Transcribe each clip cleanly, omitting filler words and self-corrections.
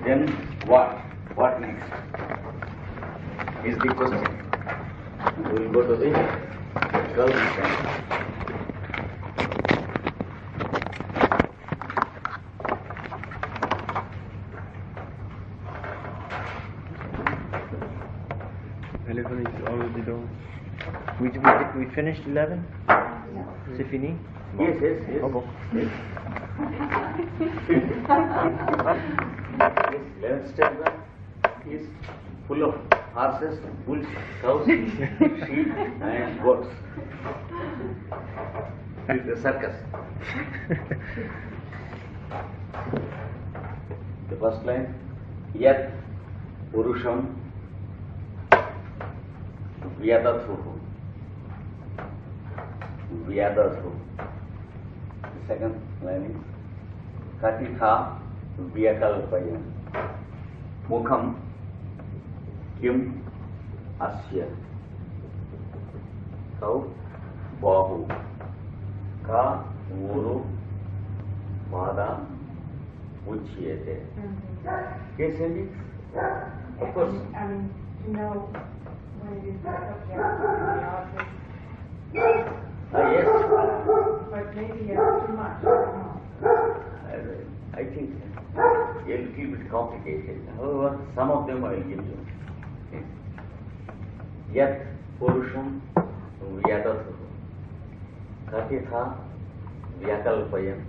Then what? What next? Is the question. We will go to the curve mechanics. Eleven is already done. We finished 11. C'est fini? Yes, yes, yes. Oh, bon. Yes. Yes, 11th step is full of horses, bulls, cows, sheep, and goats. It's a circus. The first line, Yat Purusham Vyadathu. Vyadathu. The second line is Katitha Vyakalpayam. Mukham Kim Asya. Kau Bahu. Ka Uru Vada Uchyate. Yes, Andy? Of course. I mean, to know when it is the subject and the object. Yes. But maybe it's too much. I don't know. I think a little bit complicated. However, some of them I will give you. Yat Purusham Vyadathu. Katitha Vyakalpayam.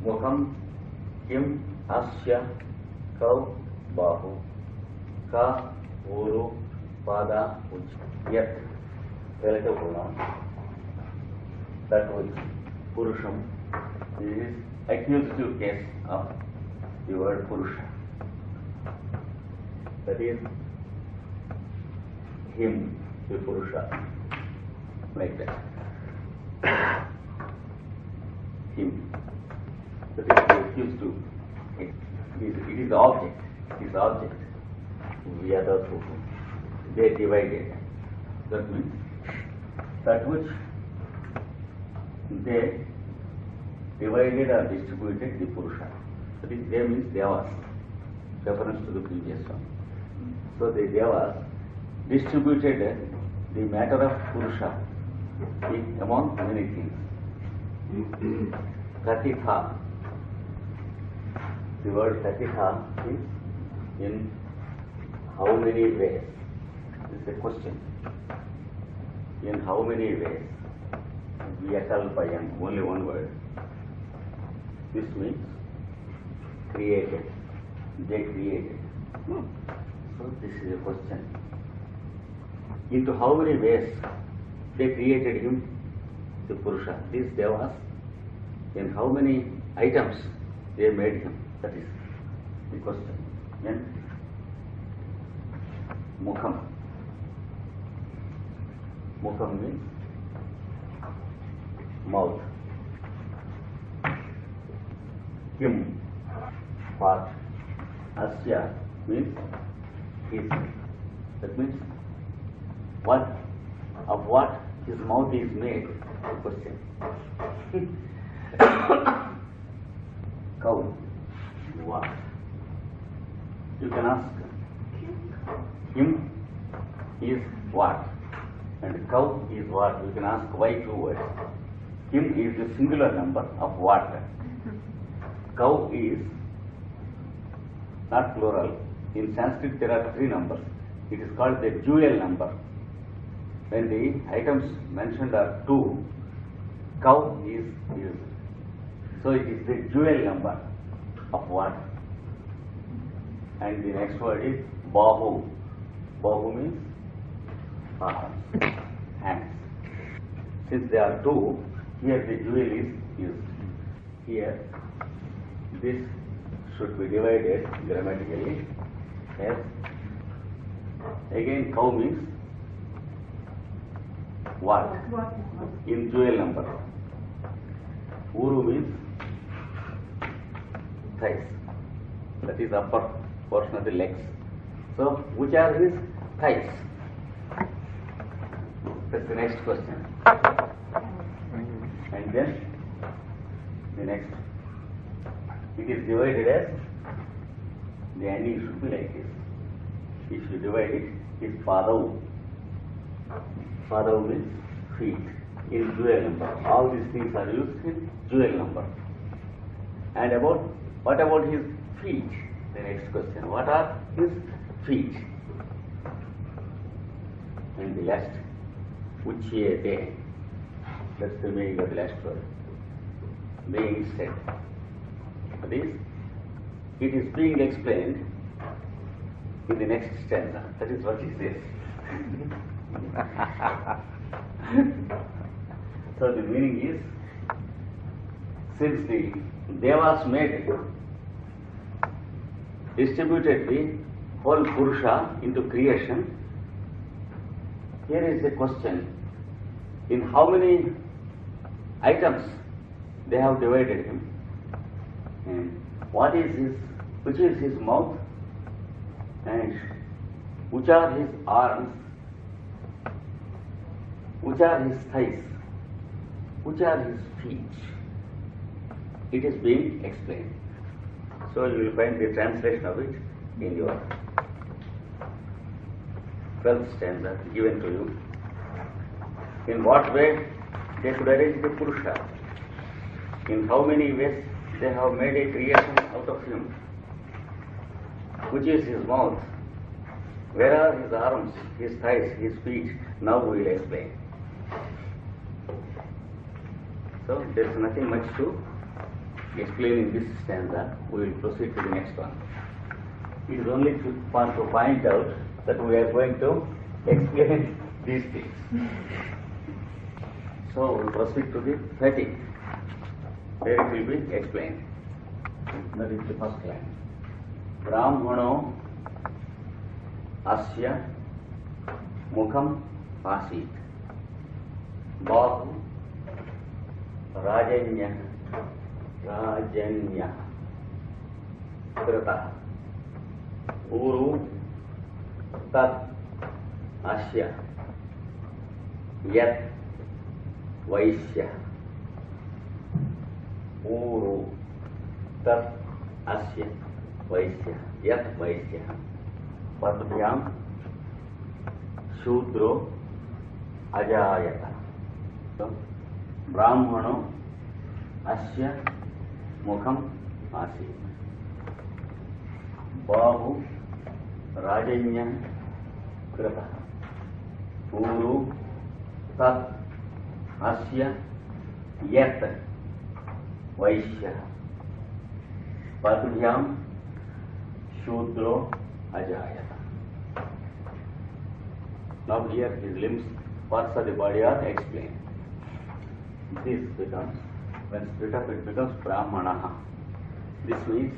Mukham Kim Asya Kau Bahu. Ka Uru Pada Uch. Yat relative pronoun. That was Purusham. This is accusative case of the word Purusha. That is him, the Purusha, like that. Him. That is the accusative case. It is the object. It is the object. We are the two. They divided. That means that which they divided or distributed the Purusha. That is, they means Devas, reference to the previous one. So the Devas distributed the matter of Purusha among many things. Katitha. The word Katitha is in how many ways? This is a question. In how many ways? Vyakalpayam, only one word. This means created. They created. So this is a question. Into how many ways they created him, the Purusha, these Devas, in how many items they made him? That is the question. Then Mukham. Mukham means mouth. Kim, what? Asya means his. That means what, of what his mouth is made. Question. Cow. What? You can ask him is what? And cow is what? You can ask why two words. Him is the singular number of what? Cow is not plural. In Sanskrit there are three numbers. It is called the dual number. When the items mentioned are two, cow is used. So it is the dual number of what? And the next word is bahu. Bahu means hands. Since there are two, here the dual is used. Here this should be divided grammatically as, again cow means what? In dual number. Uru means thighs. That is upper portion of the legs. So which are his thighs? That's the next question. And then the next it is divided as, the ending should be like this. If you divide it, it's Padav. Padav means feet in dual number. All these things are used in dual number. And what about his feet? The next question. What are his feet? And the last, Uchyate. That's the meaning of the last word. Being said. That is, it is being explained in the next stanza. That is what he says. So the meaning is, since the Devas made, distributed the whole Purusha into creation, here is a question. In how many items they have divided him? And which is his mouth? And which are his arms? Which are his thighs? Which are his feet? It is being explained. So you will find the translation of it in your 12th stanza given to you. In what way they could arrange the Purusha? In how many ways they have made a creation out of him? Which is his mouth? Where are his arms, his thighs, his feet? Now we will explain. So there is nothing much to explain in this stanza. We will proceed to the next one. It is only to find out that we are going to explain these things. So we will proceed to the 13th, where it will be explained. That is the first line. Brahmano asya mukham asit bahu rajanya krita uru tat asya yat vaisya uru tat asya vaisya yat vaisya padbhyam shudro ajayata. So, brahmano asya mukham asit bahu rajanya krita uru tat asya yat vaisya padbhyam shudro ajayata. Now here his limbs, parts of the body are explained. This becomes, when split up, it becomes Brahmanaha. This means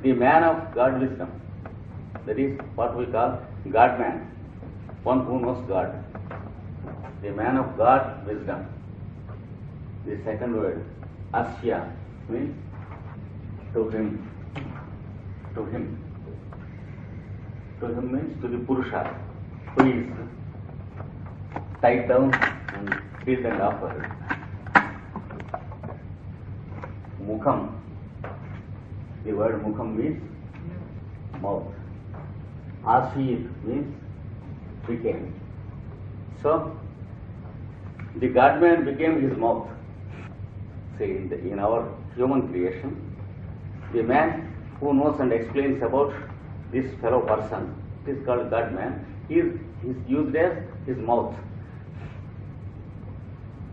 the man of God wisdom. That is what we call God man, one who knows God. The man of God wisdom. The second word, Asya, means to him. To him. To him means to the Purusha, who is tied down and filled and offered. Mukham. The word mukham means mouth. Asit means became. So, the God-man became his mouth. See, in our human creation, the man who knows and explains about this fellow person, it is called God-man, he is used as his mouth.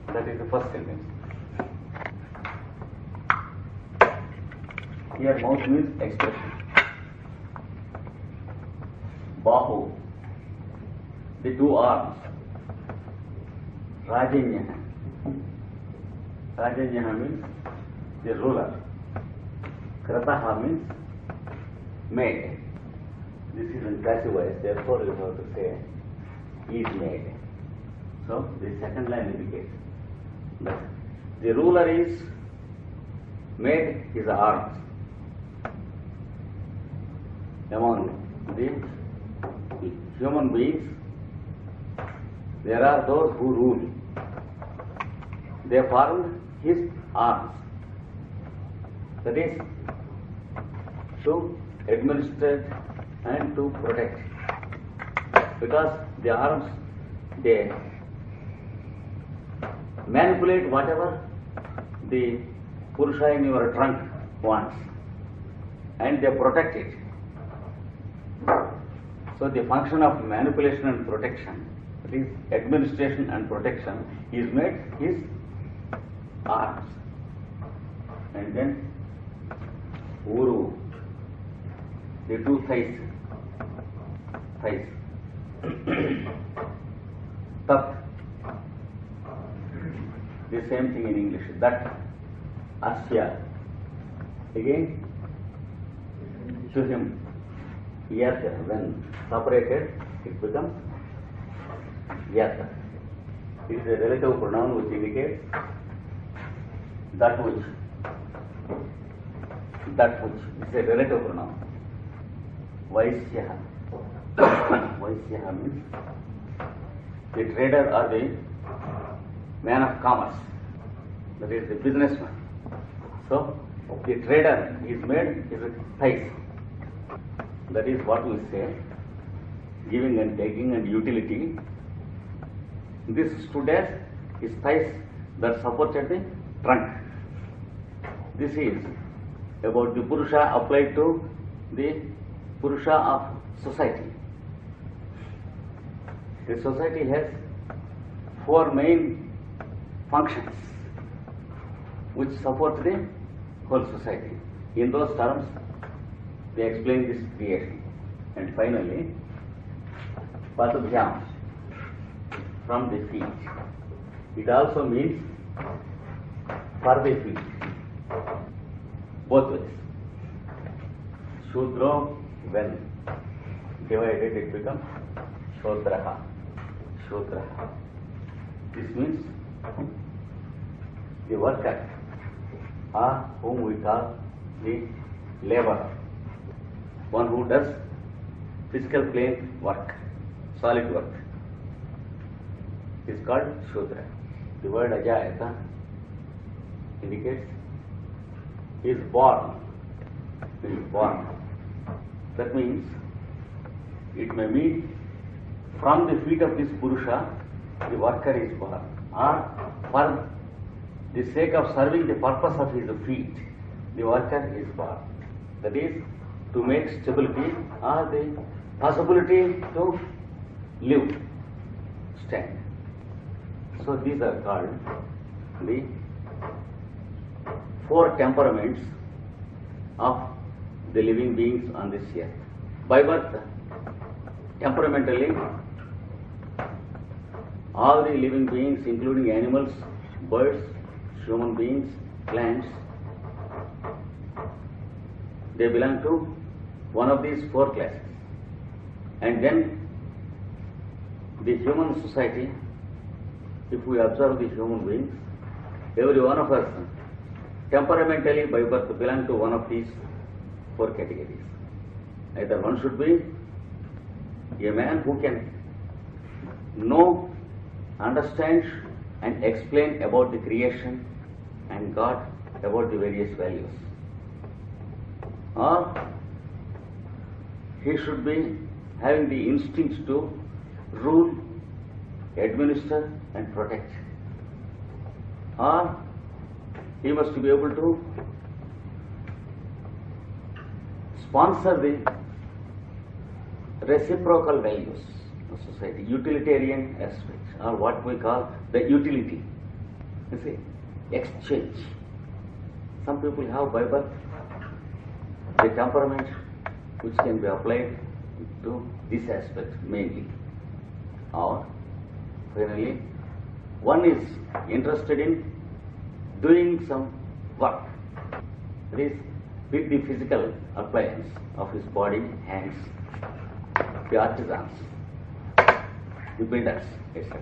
That is the first sentence. Here mouth means expression. Bahu, the two arms. Rajanya. Rajanya means the ruler. Krataha means made. This is in passive voice, therefore you have to say is made. So the second line indicates that the ruler is made his arms. Among the human beings, there are those who rule. They formed his arms. That is to administer and to protect. Because the arms, they manipulate whatever the Purusha in your trunk wants, and they protect it. So the function of manipulation and protection, that is administration and protection, is made his arms. And then Uru, the two thighs. Tat, the same thing in English. That, Asya, again to him. Yat, when separated, it becomes Yat. It is a relative pronoun which indicates that which. That which is a relative pronoun. Vaisya. Vaisya means the trader or the man of commerce, that is the businessman. So the trader is made is a thighs. That is what we say, giving and taking and utility. This stood as his thighs that supported the trunk. This is about the Purusha applied to the Purusha of society. The society has four main functions which support the whole society. In those terms, they explain this creation. And finally, Patubhyam, from the feet. It also means for the feet, both ways. Shudra, when divided, it becomes Shodraha. Shodraha. This means the worker, or whom we call the laborer, one who does physical plane work, solid work, is called Shudra. The word Ajayata indicates he is born. He is born. That means it may mean from the feet of this Purusha, the worker is born, or for the sake of serving the purpose of his feet, the worker is born. That is to make stability or the possibility to live, stand. So these are called the four temperaments of the living beings on this earth. By birth, temperamentally, all the living beings, including animals, birds, human beings, plants, they belong to one of these four classes. And then the human society, if we observe the human beings, every one of us temperamentally by birth belong to one of these four categories. Either one should be a man who can know, understand and explain about the creation and God, about the various values. Or he should be having the instinct to rule, administer and protect. Or he must be able to sponsor the reciprocal values of society, utilitarian aspects, or what we call the utility. You see, exchange. Some people have by birth the temperament which can be applied to this aspect mainly. Or finally, one is interested in doing some work, that is with the physical appliance of his body, hands, the artisans, the builders, etc.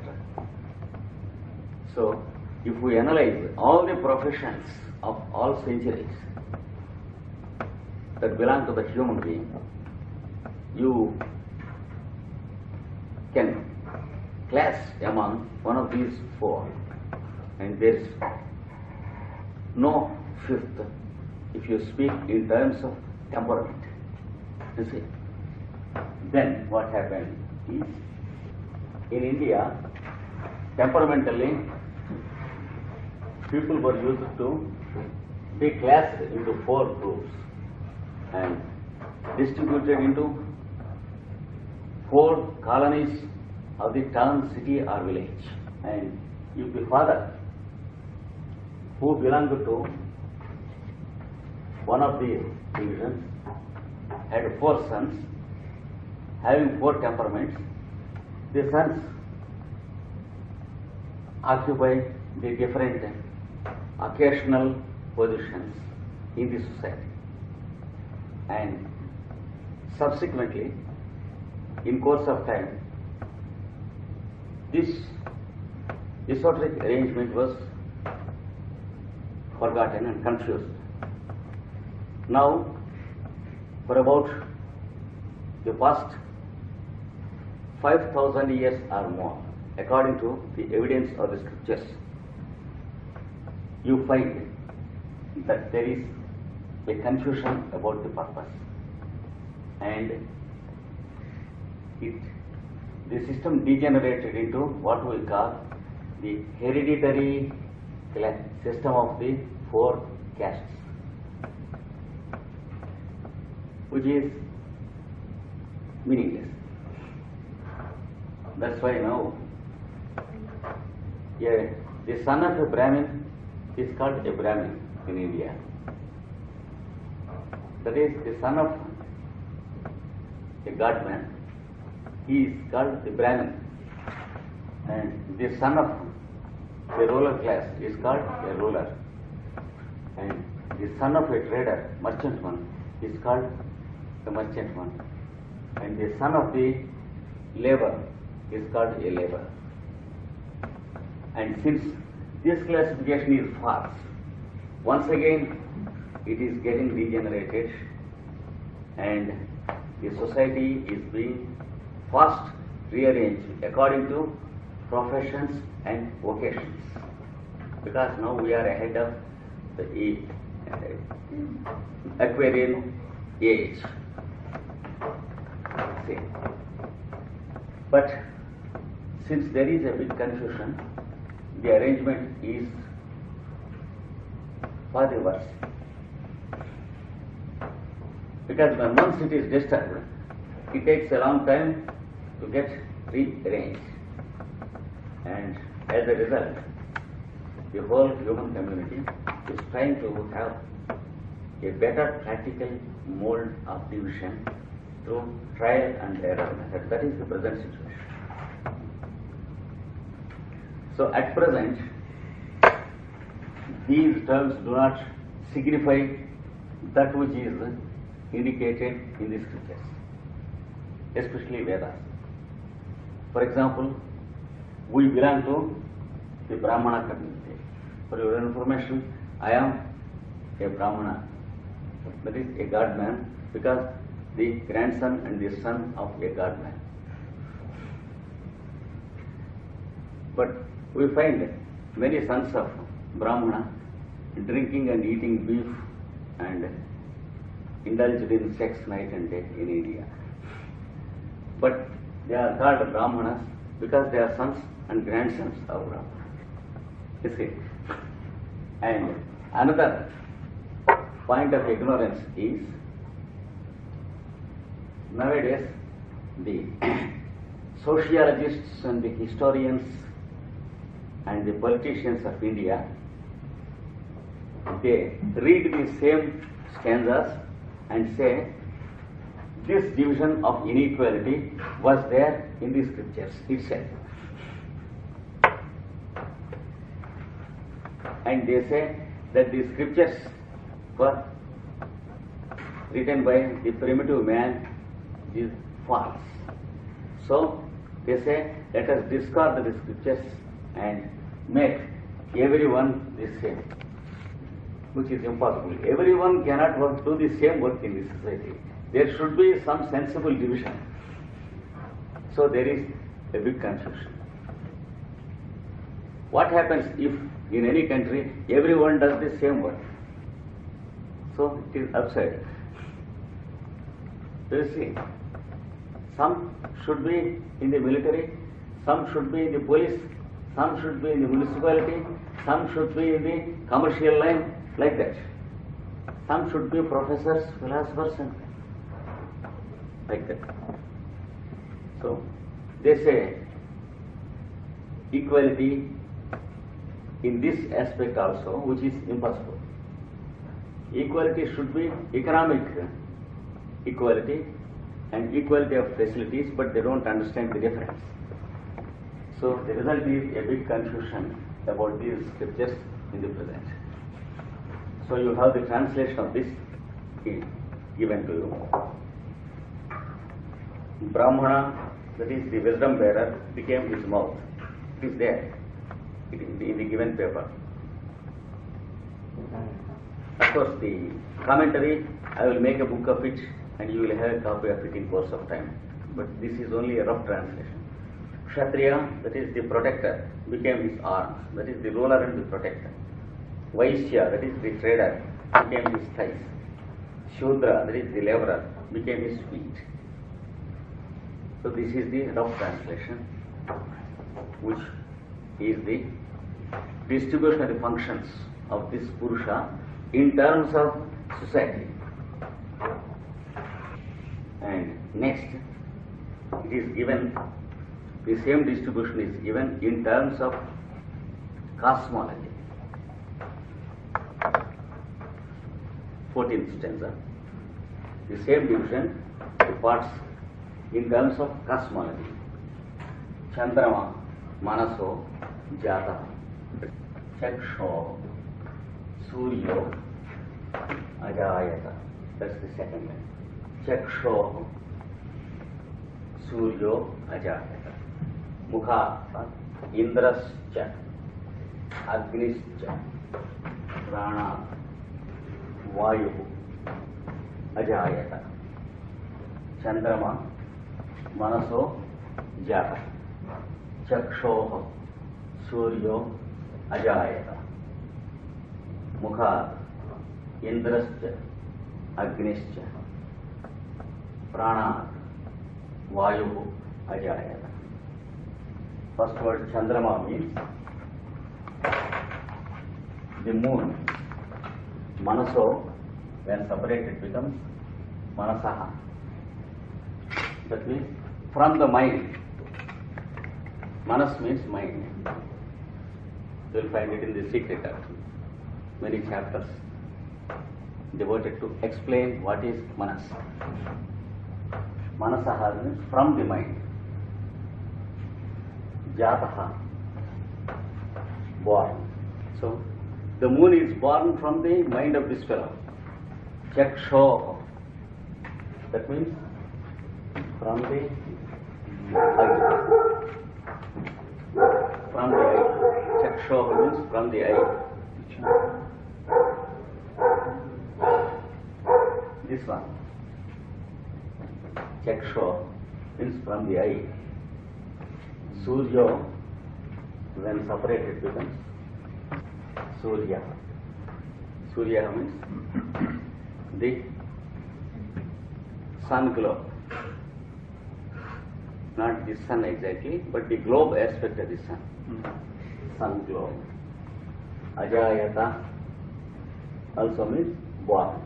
So, if we analyze all the professions of all centuries that belong to the human being, you can class among one of these four, and there is no fifth if you speak in terms of temperament, you see, then what happened is, in India, temperamentally, people were used to be classed into 4 groups and distributed into 4 colonies of the town, city or village. And if the father, who belonged to one of the divisions, had 4 sons, having 4 temperaments, the sons occupy the different occasional positions in the society. And subsequently, in course of time, this esoteric arrangement was forgotten and confused. Now, for about the past 5,000 years or more, according to the evidence of the scriptures, you find that there is a confusion about the purpose, and the system degenerated into what we call the hereditary system of the 4 castes, which is meaningless. That's why now the son of a Brahmin is called a Brahmin in India. That is, the son of a godman, he is called the Brahmin. And the son of the ruler class is called a ruler. And the son of a trader, merchantman, is called a merchantman. And the son of the labor is called a labor. And since this classification is false, once again it is getting degenerated, and the society is being first rearranged according to professions and vocations, because now we are ahead of the Aquarian age. See. But since there is a big confusion, the arrangement is for the worse. Because when once it is disturbed, it takes a long time to get rearranged. And as a result, the whole human community is trying to have a better practical mode of division through trial and error method. That is the present situation. So at present, these terms do not signify that which is indicated in the scriptures, especially Vedas. For example, we belong to the Brahmana community. For your information, I am a Brahmana, that is a godman, because the grandson and the son of a godman. But we find many sons of Brahmana drinking and eating beef and indulged in sex night and day in India. But they are called Brahmanas because they are sons and grandsons of Brahmana. You see. And another point of ignorance is, nowadays the sociologists and the historians and the politicians of India, they read the same stanzas and say this division of inequality was there in the scriptures itself. And they say that the scriptures were written by the primitive man is false. So they say, let us discard the scriptures and make everyone the same, which is impossible. Everyone cannot do the same work in the society. There should be some sensible division. So there is a big confusion. What happens if in any country everyone does the same work? So it is absurd. You see, some should be in the military, some should be in the police, some should be in the municipality, some should be in the commercial line, like that. Some should be professors, philosophers, and like that. So they say equality in this aspect also, which is impossible. Equality should be economic equality and equality of facilities, but they don't understand the difference. So the result is a big confusion about these scriptures in the present. So you have the translation of this given to you. Brahmana, that is the wisdom bearer, became his mouth. It is there in the given paper. Of course, the commentary, I will make a book of it and you will have a copy of it in course of time. But this is only a rough translation. Kshatriya, that is the protector, became his arms, that is the ruler and the protector. Vaishya, that is the trader, became his thighs. Shudra, that is the laborer, became his feet. So this is the rough translation, which is the distribution of the functions of this Purusha in terms of society. And next, it is given, the same distribution is given in terms of cosmology. 14th stanza. The same division, the parts in terms of cosmology. Chandrama, Manaso, Jata, Chaksho, Suryo, Ajayata. That's the second line. Chaksho, Suryo, Ajayata. Mukha, Indrascha, Agnischa, Prana, Vayu, Ajayata. Chandrama, Manaso, Jata. Chaksho, Suryo, Ajayata. Mukha, Indrascha, Agnischa, Prana, Vayu, Ajayata. First word Chandrama means the moon. Manaso, when separated, becomes Manasaha. That means from the mind. Manas means mind. You will find it in the secret doctrine. Many chapters devoted to explain what is Manas. Manasaha means from the mind. Jataha, born. So the moon is born from the mind of this fellow. Chaksho, that means from the eye. From the eye. Chaksho means from the eye. This one. Chaksho means from the eye. Surya, when separated, becomes Surya. Surya means the sun globe. Not the sun exactly, but the globe aspect of the sun. Sun globe. Ajayata also means born.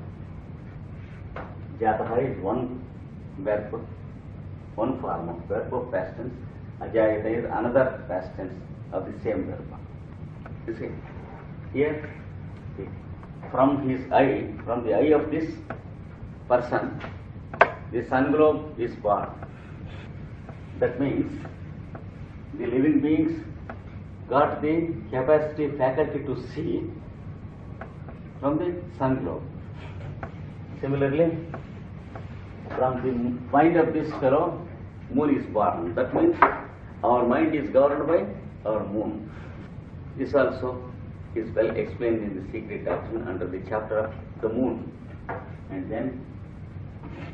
Jataha is one verb, one form of verb of past tense. Ajayata is another past tense of the same verb. You see, here from his eye, from the eye of this person, the sun globe is born. That means the living beings got the capacity, faculty to see from the sun globe. Similarly, from the mind of this fellow, moon is born. That means our mind is governed by our moon. This also is well explained in the secret doctrine under the chapter of the moon. And then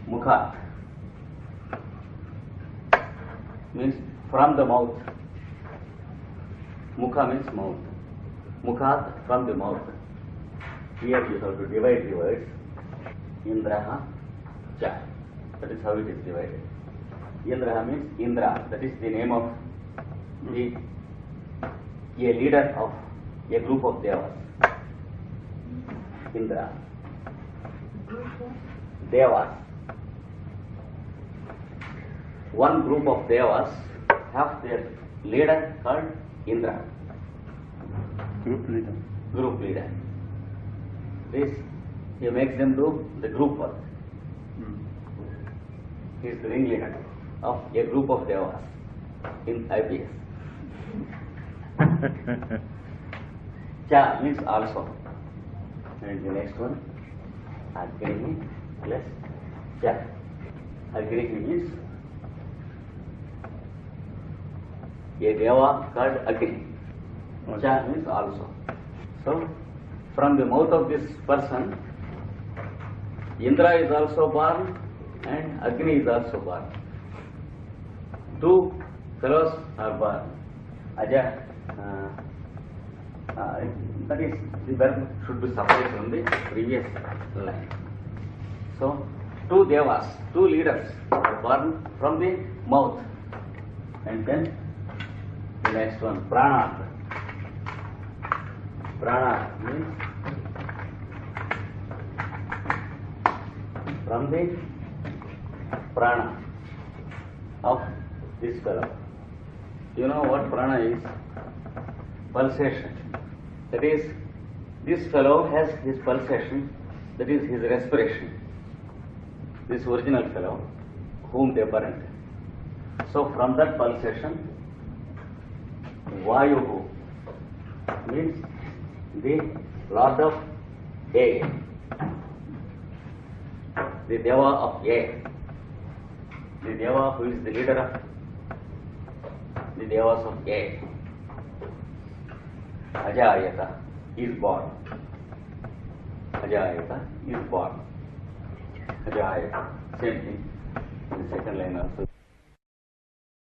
Mukha means from the mouth. Mukha means mouth. Mukhat, from the mouth. Here you have to divide the words. Indraha Cha. That is how it is divided. Indraha means Indra, that is the name of a leader of a group of devas. Indra. Devas. One group of devas have their leader called Indra. Group leader. Group leader. This, he makes them do the group work. He is the ringleader of a group of devas in IPS. Cha means also. And the next one, Agni plus Cha. Agni means a deva called Agni. Cha means also. So, from the mouth of this person, Indra is also born and Agni is also born. Two fellows are born. Aja, that is, the verb should be separated from the previous line. So, two devas, two leaders are born from the mouth. And then the next one, Prana. Prana means from the prana of this fellow. You know what prana is? Pulsation. That is, this fellow has his pulsation, that is his respiration. This original fellow, whom they burned. So from that pulsation, Vayu means the Lord of air, the Deva of air, the Deva who is the leader of the Devas of air. Ajayata is born. Ajayata is born. Ajayata, same thing. In the second line also.